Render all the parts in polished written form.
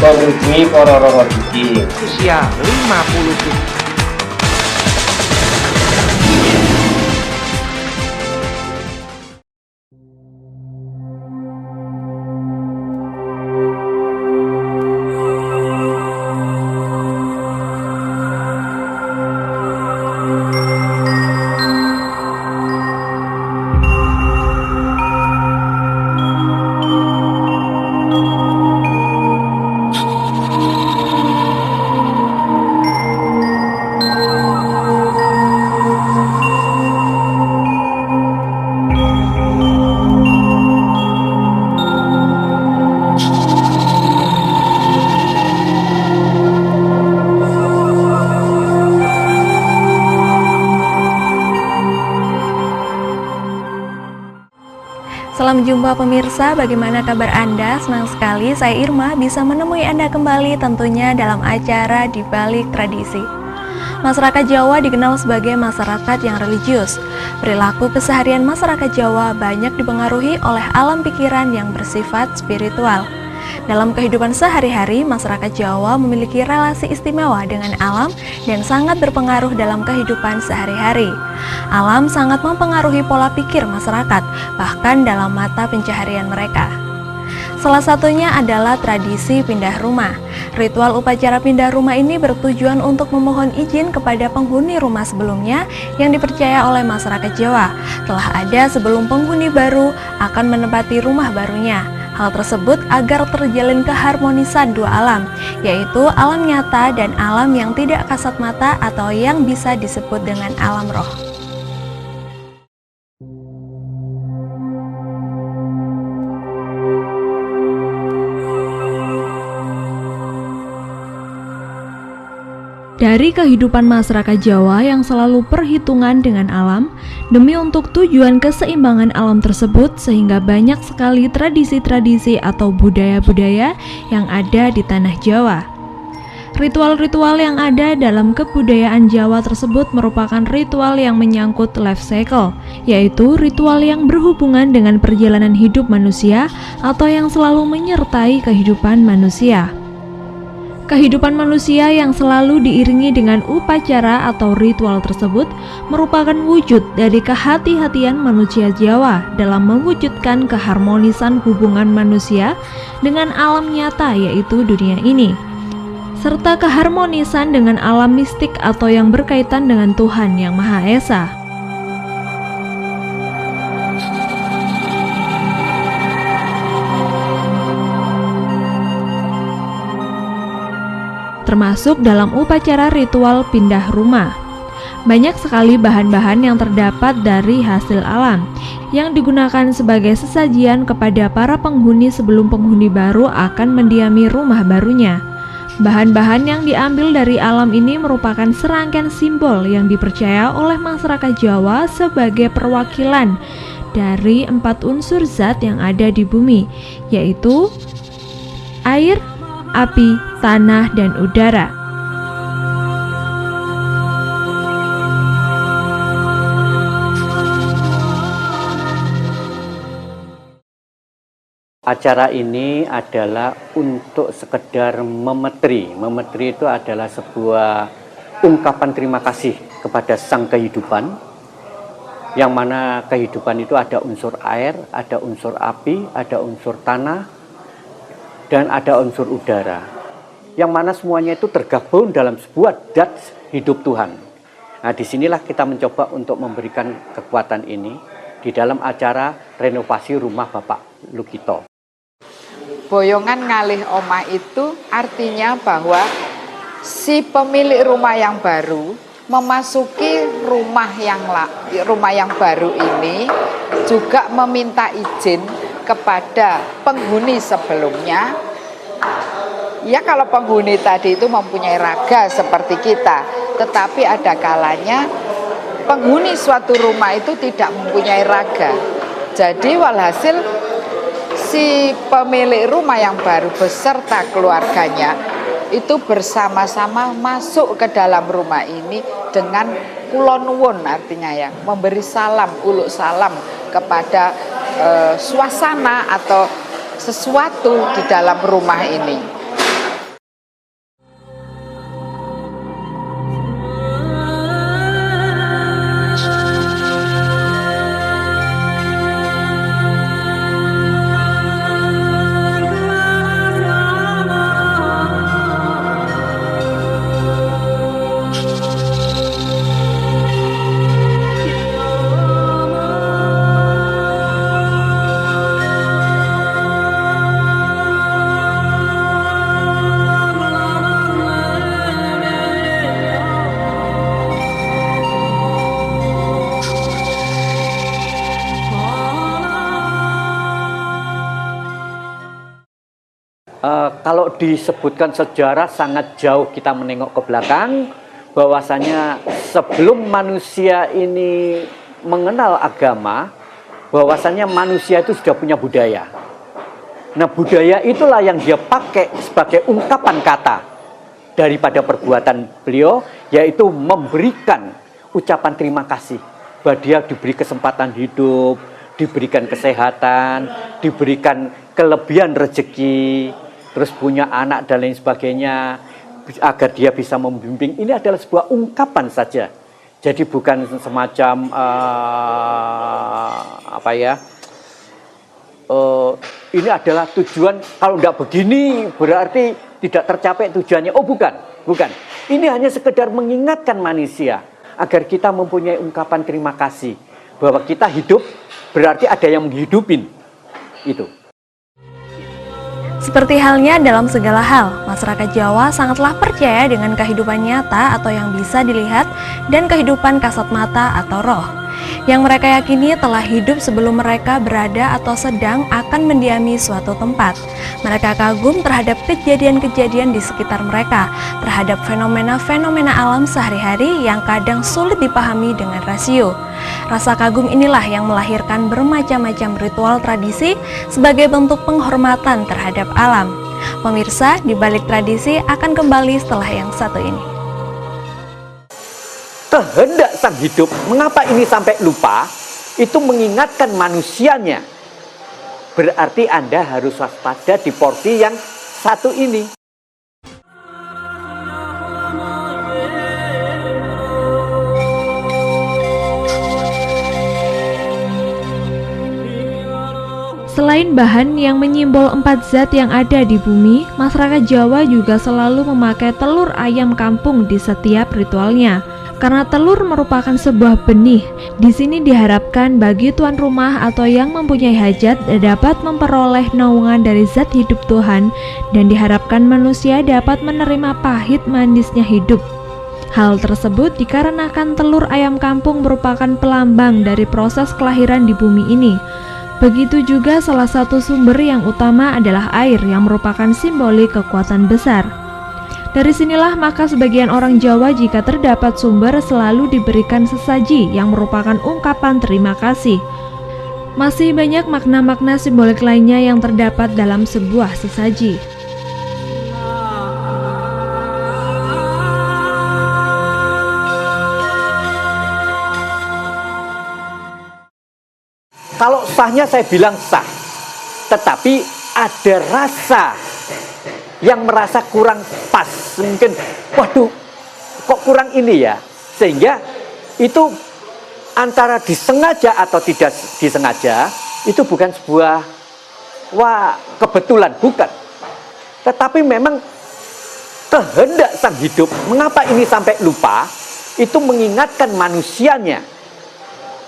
Mengunjungi Pororo Diki. Usia 50. Salam jumpa pemirsa, bagaimana kabar Anda? Senang sekali saya Irma bisa menemui Anda kembali tentunya dalam acara Di Balik Tradisi. Masyarakat Jawa dikenal sebagai masyarakat yang religius. Perilaku keseharian masyarakat Jawa banyak dipengaruhi oleh alam pikiran yang bersifat spiritual. Dalam kehidupan sehari-hari, masyarakat Jawa memiliki relasi istimewa dengan alam dan sangat berpengaruh dalam kehidupan sehari-hari. Alam sangat mempengaruhi pola pikir masyarakat, bahkan dalam mata pencaharian mereka. Salah satunya adalah tradisi pindah rumah. Ritual upacara pindah rumah ini bertujuan untuk memohon izin kepada penghuni rumah sebelumnya yang dipercaya oleh masyarakat Jawa telah ada sebelum penghuni baru akan menempati rumah barunya. Hal tersebut agar terjalin keharmonisan dua alam, yaitu alam nyata dan alam yang tidak kasat mata atau yang bisa disebut dengan alam roh. Dari kehidupan masyarakat Jawa yang selalu perhitungan dengan alam, demi untuk tujuan keseimbangan alam tersebut sehingga banyak sekali tradisi-tradisi atau budaya-budaya yang ada di tanah Jawa. Ritual-ritual yang ada dalam kebudayaan Jawa tersebut merupakan ritual yang menyangkut life cycle, yaitu ritual yang berhubungan dengan perjalanan hidup manusia atau yang selalu menyertai kehidupan manusia. Kehidupan manusia yang selalu diiringi dengan upacara atau ritual tersebut merupakan wujud dari kehati-hatian manusia Jawa dalam mewujudkan keharmonisan hubungan manusia dengan alam nyata yaitu dunia ini, serta keharmonisan dengan alam mistik atau yang berkaitan dengan Tuhan Yang Maha Esa. Termasuk dalam upacara ritual pindah rumah. Banyak sekali bahan-bahan yang terdapat dari hasil alam yang digunakan sebagai sesajian kepada para penghuni sebelum penghuni baru akan mendiami rumah barunya. Bahan-bahan yang diambil dari alam ini merupakan serangkaian simbol yang dipercaya oleh masyarakat Jawa sebagai perwakilan dari 4 unsur zat yang ada di bumi, yaitu air, api, tanah, dan udara. Acara ini adalah untuk sekedar memetri. Memetri itu adalah sebuah ungkapan terima kasih kepada Sang Kehidupan, yang mana kehidupan itu ada unsur air, ada unsur api, ada unsur tanah, dan ada unsur udara, yang mana semuanya itu tergabung dalam sebuah zat hidup Tuhan. Nah, disinilah kita mencoba untuk memberikan kekuatan ini di dalam acara renovasi rumah Bapak Lukito. Boyongan ngalih omah itu artinya bahwa si pemilik rumah yang baru memasuki rumah yang baru ini juga meminta izin kepada penghuni sebelumnya. Ya, kalau penghuni tadi itu mempunyai raga seperti kita, tetapi ada kalanya penghuni suatu rumah itu tidak mempunyai raga. Jadi walhasil si pemilik rumah yang baru beserta keluarganya itu bersama-sama masuk ke dalam rumah ini dengan kulonwun, artinya ya memberi salam, uluk salam kepada suasana atau sesuatu di dalam rumah ini. kalau disebutkan sejarah sangat jauh kita menengok ke belakang, bahwasanya sebelum manusia ini mengenal agama, bahwasanya manusia itu sudah punya budaya. Nah, budaya itulah yang dia pakai sebagai ungkapan kata daripada perbuatan beliau, yaitu memberikan ucapan terima kasih bahwa dia diberi kesempatan hidup, diberikan kesehatan, diberikan kelebihan rezeki, terus punya anak dan lain sebagainya, agar dia bisa membimbing. Ini adalah sebuah ungkapan saja. Jadi bukan semacam ini adalah tujuan, kalau tidak begini berarti tidak tercapai tujuannya. Oh, bukan. Ini hanya sekedar mengingatkan manusia agar kita mempunyai ungkapan terima kasih bahwa kita hidup berarti ada yang menghidupin itu. Seperti halnya dalam segala hal, masyarakat Jawa sangatlah percaya dengan kehidupan nyata atau yang bisa dilihat dan kehidupan kasat mata atau roh, yang mereka yakini telah hidup sebelum mereka berada atau sedang akan mendiami suatu tempat. Mereka kagum terhadap kejadian-kejadian di sekitar mereka, terhadap fenomena-fenomena alam sehari-hari yang kadang sulit dipahami dengan rasio. Rasa kagum inilah yang melahirkan bermacam-macam ritual tradisi sebagai bentuk penghormatan terhadap alam. Pemirsa, di balik tradisi akan kembali setelah yang satu ini. Kehendak sang hidup, mengapa ini sampai lupa? Itu mengingatkan manusianya. Berarti Anda harus waspada di porsi yang satu ini. Selain bahan yang menyimbol 4 zat yang ada di bumi, masyarakat Jawa juga selalu memakai telur ayam kampung di setiap ritualnya. Karena telur merupakan sebuah benih, di sini diharapkan bagi tuan rumah atau yang mempunyai hajat dapat memperoleh naungan dari zat hidup Tuhan, dan diharapkan manusia dapat menerima pahit manisnya hidup. Hal tersebut dikarenakan telur ayam kampung merupakan pelambang dari proses kelahiran di bumi ini. Begitu juga salah satu sumber yang utama adalah air yang merupakan simbolik kekuatan besar. Dari sinilah maka sebagian orang Jawa jika terdapat sumber selalu diberikan sesaji yang merupakan ungkapan terima kasih. Masih banyak makna-makna simbolik lainnya yang terdapat dalam sebuah sesaji. Kalau sahnya saya bilang sah, tetapi ada rasa yang merasa kurang pas, mungkin waduh kok kurang ini ya, sehingga itu antara disengaja atau tidak disengaja, itu bukan sebuah kebetulan, bukan, tetapi memang kehendak sang hidup. Mengapa ini sampai lupa? Itu mengingatkan manusianya.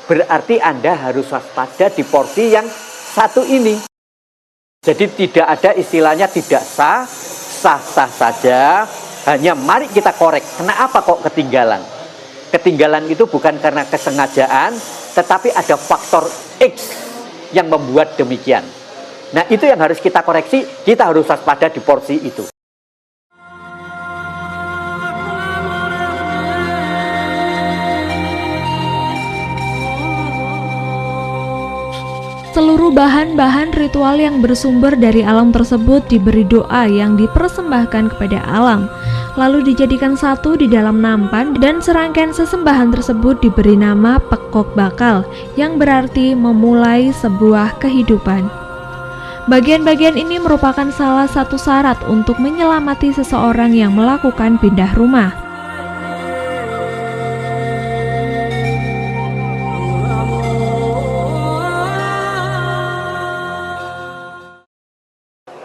Berarti Anda harus waspada di porsi yang satu ini. Jadi tidak ada istilahnya tidak sah, sah-sah saja. Hanya mari kita korek. Kenapa kok ketinggalan? Ketinggalan itu bukan karena kesengajaan, tetapi ada faktor X yang membuat demikian. Nah, itu yang harus kita koreksi. Kita harus waspada di porsi itu. Seluruh bahan-bahan ritual yang bersumber dari alam tersebut diberi doa yang dipersembahkan kepada alam, lalu dijadikan satu di dalam nampan, dan serangkaian sesembahan tersebut diberi nama pekok bakal, yang berarti memulai sebuah kehidupan. Bagian-bagian ini merupakan salah satu syarat untuk menyelamati seseorang yang melakukan pindah rumah.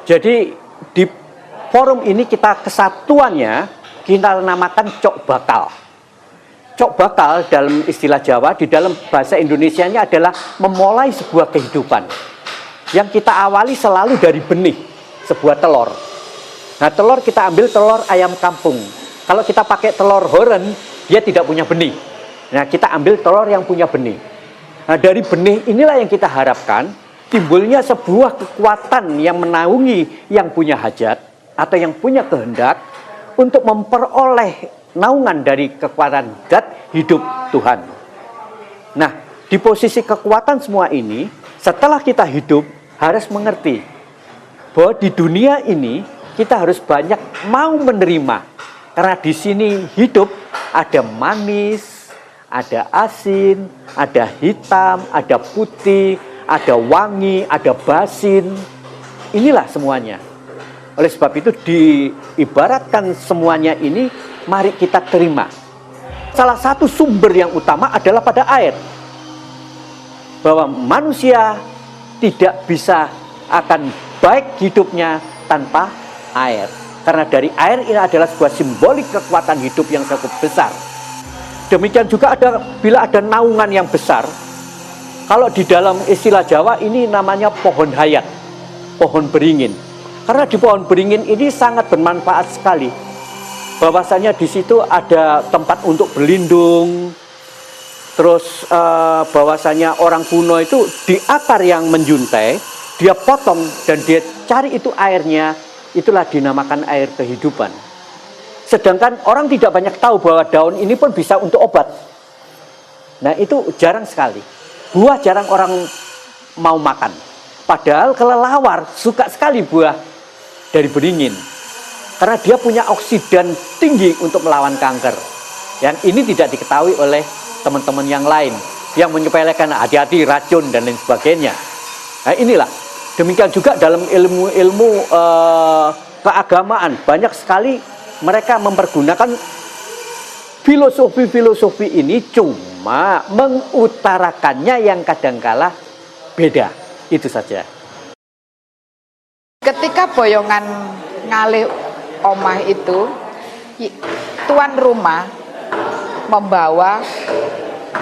Jadi di forum ini kita kesatuannya kita namakan cok bakal. Cok bakal dalam istilah Jawa, di dalam bahasa Indonesianya adalah memulai sebuah kehidupan. Yang kita awali selalu dari benih, sebuah telur. Nah, telur kita ambil telur ayam kampung. Kalau kita pakai telur horen, dia tidak punya benih. Nah, kita ambil telur yang punya benih. Nah, dari benih inilah yang kita harapkan timbulnya sebuah kekuatan yang menaungi yang punya hajat, atau yang punya kehendak untuk memperoleh naungan dari kekuatan zat hidup Tuhan. Nah, di posisi kekuatan semua ini, setelah kita hidup harus mengerti bahwa di dunia ini kita harus banyak mau menerima. Karena di sini hidup ada manis, ada asin, ada hitam, ada putih, ada wangi, ada basin. Inilah semuanya. Oleh sebab itu diibaratkan semuanya ini mari kita terima. Salah satu sumber yang utama adalah pada air. Bahwa manusia tidak bisa akan baik hidupnya tanpa air. Karena dari air ini adalah sebuah simbolik kekuatan hidup yang cukup besar. Demikian juga bila ada naungan yang besar. Kalau di dalam istilah Jawa ini namanya pohon hayat, pohon beringin. Karena di pohon beringin ini sangat bermanfaat sekali. Bahwasanya di situ ada tempat untuk berlindung. Terus bahwasanya orang kuno itu di akar yang menjuntai, dia potong dan dia cari itu airnya, itulah dinamakan air kehidupan. Sedangkan orang tidak banyak tahu bahwa daun ini pun bisa untuk obat. Nah itu jarang sekali. Buah jarang orang mau makan. Padahal kelelawar suka sekali buah dari beringin. Karena dia punya oksidan tinggi untuk melawan kanker. Yang ini tidak diketahui oleh teman-teman yang lain. Yang menyepelekan hati-hati racun dan lain sebagainya. Nah inilah. Demikian juga dalam ilmu-ilmu keagamaan. Banyak sekali mereka mempergunakan filosofi-filosofi ini cuma mengutarakannya yang kadangkala beda. Itu saja. Ketika boyongan ngalih omah itu, tuan rumah membawa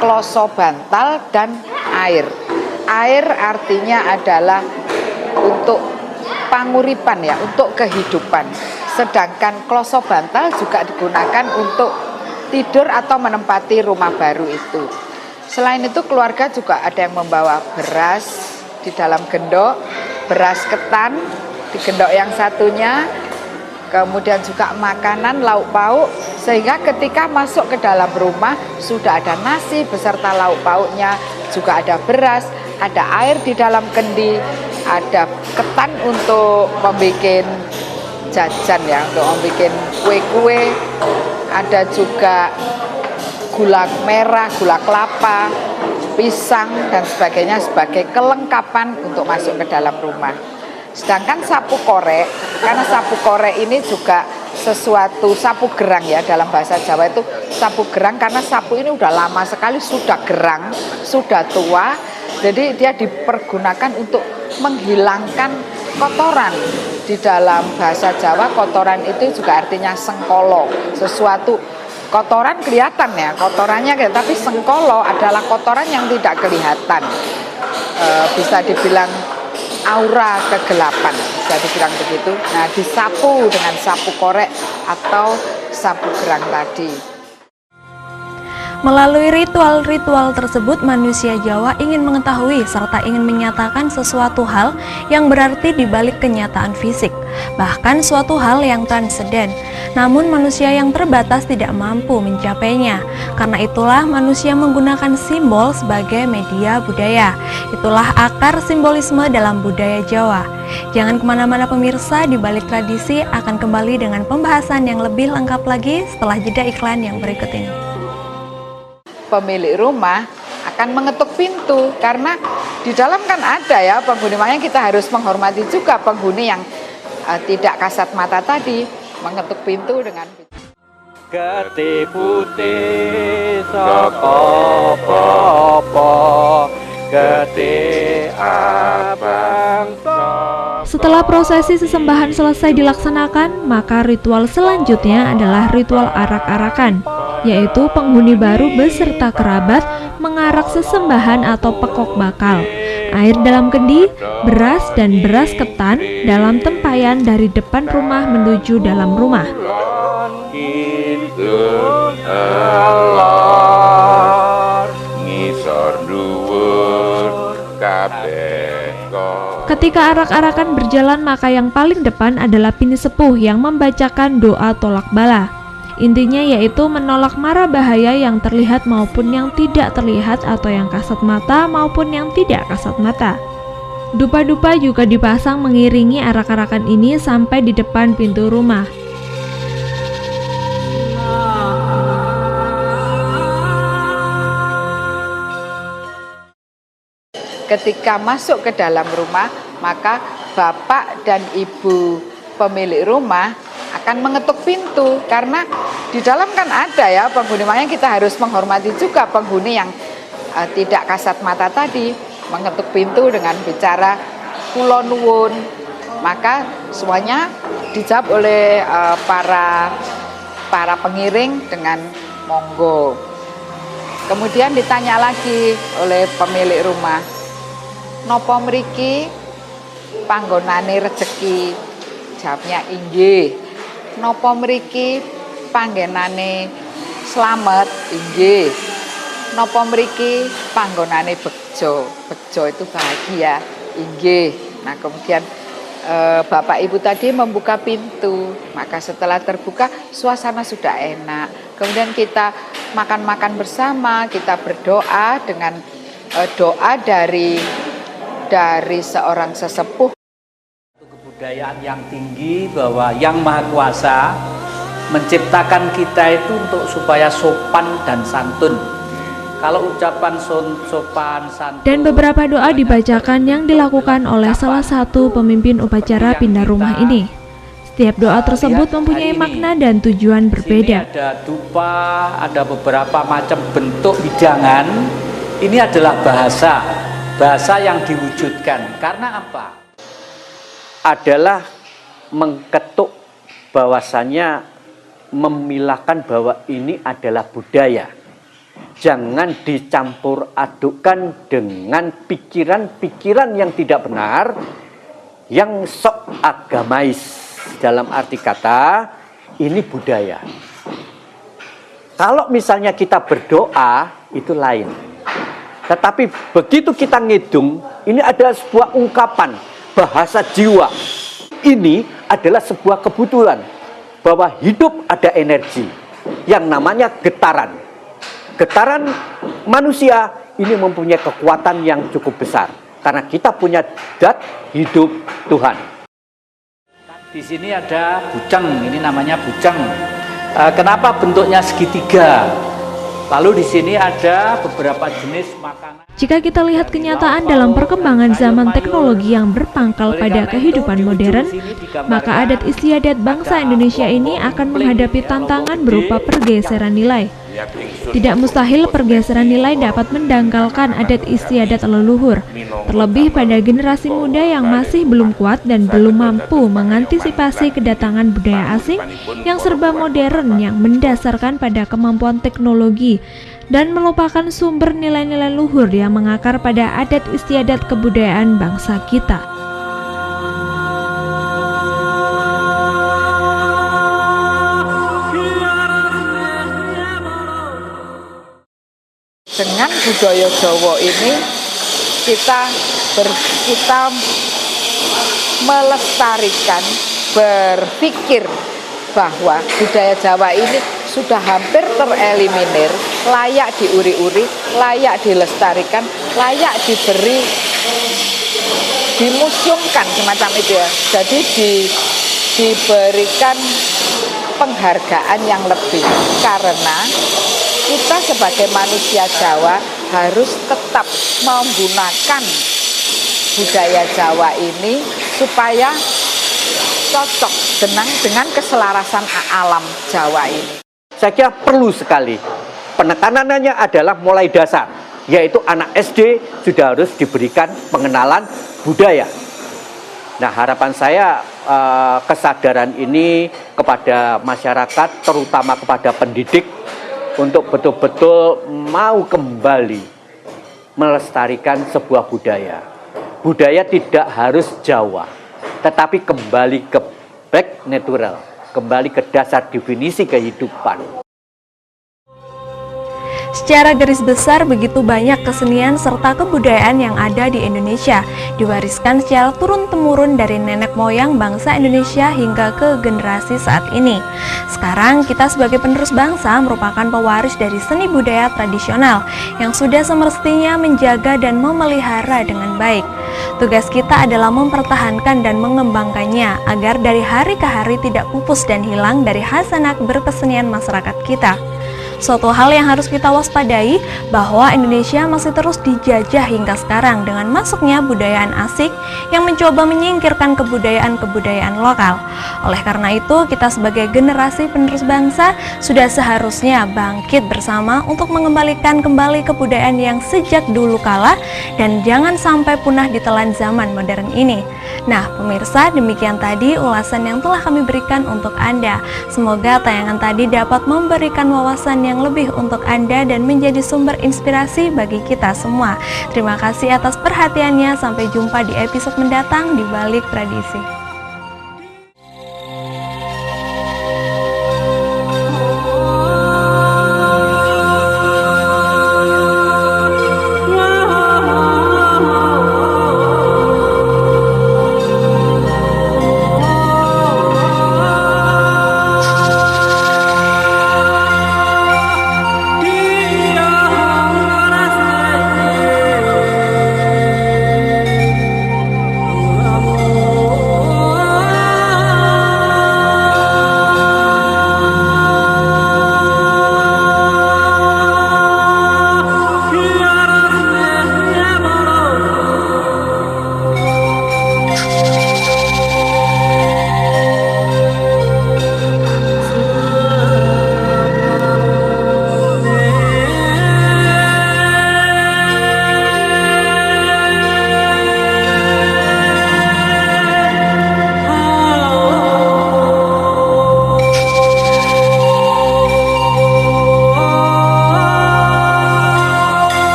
kloso bantal dan air. Air artinya adalah untuk panguripan ya, untuk kehidupan. Sedangkan kloso bantal juga digunakan untuk tidur atau menempati rumah baru itu. Selain itu keluarga juga ada yang membawa beras di dalam gendok, beras ketan di gendok yang satunya, kemudian juga makanan lauk pauk, sehingga ketika masuk ke dalam rumah sudah ada nasi beserta lauk pauknya, juga ada beras, ada air di dalam kendi, ada ketan untuk membuat jajan ya, untuk membuat kue-kue, ada juga gula merah, gula kelapa, pisang dan sebagainya sebagai kelengkapan untuk masuk ke dalam rumah. Sedangkan sapu korek, karena sapu korek ini juga sesuatu sapu gerang ya, dalam bahasa Jawa itu sapu gerang karena sapu ini udah lama sekali sudah gerang, sudah tua, jadi dia dipergunakan untuk menghilangkan kotoran. Di dalam bahasa Jawa kotoran itu juga artinya sengkolo, sesuatu kotoran kelihatan ya, kotorannya tapi sengkolo adalah kotoran yang tidak kelihatan, bisa dibilang aura kegelapan, bisa dibilang begitu. Nah, disapu dengan sapu korek atau sapu gerang tadi. Melalui ritual-ritual tersebut, manusia Jawa ingin mengetahui serta ingin menyatakan sesuatu hal yang berarti di balik kenyataan fisik, bahkan suatu hal yang transenden. Namun manusia yang terbatas tidak mampu mencapainya. Karena itulah manusia menggunakan simbol sebagai media budaya. Itulah akar simbolisme dalam budaya Jawa. Jangan kemana-mana pemirsa, di balik tradisi akan kembali dengan pembahasan yang lebih lengkap lagi setelah jeda iklan yang berikut ini. Pemilik rumah akan mengetuk pintu karena di dalam kan ada ya penghuni, makanya kita harus menghormati juga penghuni yang tidak kasat mata tadi, mengetuk pintu dengan Getih putih saka apa, getih abang. Setelah prosesi sesembahan selesai dilaksanakan, maka ritual selanjutnya adalah ritual arak-arakan, yaitu penghuni baru beserta kerabat mengarak sesembahan atau pekok bakal, air dalam kendi, beras dan beras ketan dalam tempayan dari depan rumah menuju dalam rumah. Ngisor dhuwur kabeh Ketika arak-arakan berjalan, maka yang paling depan adalah bini sepuh yang membacakan doa tolak bala. Intinya yaitu menolak mara bahaya yang terlihat maupun yang tidak terlihat, atau yang kasat mata maupun yang tidak kasat mata. Dupa-dupa juga dipasang mengiringi arak-arakan ini sampai di depan pintu rumah. Ketika masuk ke dalam rumah, maka bapak dan ibu pemilik rumah akan mengetuk pintu, karena di dalam kan ada ya penghuni, makanya kita harus menghormati juga penghuni yang tidak kasat mata tadi, mengetuk pintu dengan bicara kula nuwun. Maka semuanya dijawab oleh para pengiring dengan monggo. Kemudian ditanya lagi oleh pemilik rumah, nopo mriki panggonane rejeki? Jawabnya inggih. Nopo mriki panggenane slamet? Inggih. Nopo mriki panggonane bejo? Bejo itu bahagia. Inggih. Nah, kemudian bapak ibu tadi membuka pintu, maka setelah terbuka suasana sudah enak. Kemudian kita makan-makan bersama, kita berdoa dengan doa dari seorang sesepuh. Kebudayaan yang tinggi bahwa Yang Maha Kuasa menciptakan kita itu untuk supaya sopan dan santun. Kalau ucapan sopan santun. Dan beberapa doa dibacakan yang dilakukan oleh salah satu pemimpin upacara pindah rumah ini. Setiap doa tersebut mempunyai makna dan tujuan berbeda. Ada dupa, ada beberapa macam bentuk hidangan. Ini adalah bahasa yang diwujudkan. Karena apa? Adalah mengketuk bahwasannya memilahkan bahwa ini adalah budaya. Jangan dicampur adukkan dengan pikiran-pikiran yang tidak benar, yang sok agamais. Dalam arti kata, ini budaya. Kalau misalnya kita berdoa, itu lain. Tetapi begitu kita ngidung, ini adalah sebuah ungkapan bahasa jiwa. Ini adalah sebuah kebetulan bahwa hidup ada energi yang namanya getaran. Getaran manusia ini mempunyai kekuatan yang cukup besar karena kita punya zat hidup Tuhan. Di sini ada buceng, ini namanya buceng. Kenapa bentuknya segitiga? Lalu di sini ada beberapa jenis makanan. Jika kita lihat kenyataan dalam perkembangan zaman teknologi yang berpangkal pada kehidupan modern, maka adat istiadat bangsa Indonesia ini akan menghadapi tantangan berupa pergeseran nilai. Tidak mustahil pergeseran nilai dapat mendangkalkan adat istiadat leluhur, terlebih pada generasi muda yang masih belum kuat dan belum mampu mengantisipasi kedatangan budaya asing yang serba modern yang mendasarkan pada kemampuan teknologi dan melupakan sumber nilai-nilai luhur yang mengakar pada adat istiadat kebudayaan bangsa kita. Dengan budaya Jawa ini kita melestarikan, berpikir bahwa budaya Jawa ini sudah hampir tereliminir, layak diuri-uri, layak dilestarikan, layak dimuseumkan semacam itu ya. Jadi diberikan penghargaan yang lebih, karena kita sebagai manusia Jawa harus tetap menggunakan budaya Jawa ini supaya cocok dengan keselarasan alam Jawa ini. Saya kira perlu sekali. Penekanannya adalah mulai dasar, yaitu anak SD sudah harus diberikan pengenalan budaya. Nah, harapan saya kesadaran ini kepada masyarakat, terutama kepada pendidik, untuk betul-betul mau kembali melestarikan sebuah budaya. Budaya tidak harus Jawa, tetapi kembali ke back natural, kembali ke dasar definisi kehidupan. Secara garis besar, begitu banyak kesenian serta kebudayaan yang ada di Indonesia, diwariskan secara turun-temurun dari nenek moyang bangsa Indonesia hingga ke generasi saat ini. Sekarang kita sebagai penerus bangsa merupakan pewaris dari seni budaya tradisional yang sudah semestinya menjaga dan memelihara dengan baik. Tugas kita adalah mempertahankan dan mengembangkannya agar dari hari ke hari tidak pupus dan hilang dari hasanah berkesenian masyarakat kita. Suatu hal yang harus kita waspadai bahwa Indonesia masih terus dijajah hingga sekarang dengan masuknya budayaan asing yang mencoba menyingkirkan kebudayaan-kebudayaan lokal. Oleh karena itu, kita sebagai generasi penerus bangsa sudah seharusnya bangkit bersama untuk mengembalikan kembali kebudayaan yang sejak dulu kala dan jangan sampai punah ditelan zaman modern ini. Nah, pemirsa, demikian tadi ulasan yang telah kami berikan untuk Anda. Semoga tayangan tadi dapat memberikan wawasan yang lebih untuk Anda dan menjadi sumber inspirasi bagi kita semua. Terima kasih atas perhatiannya. Sampai jumpa di episode mendatang di Balik Tradisi.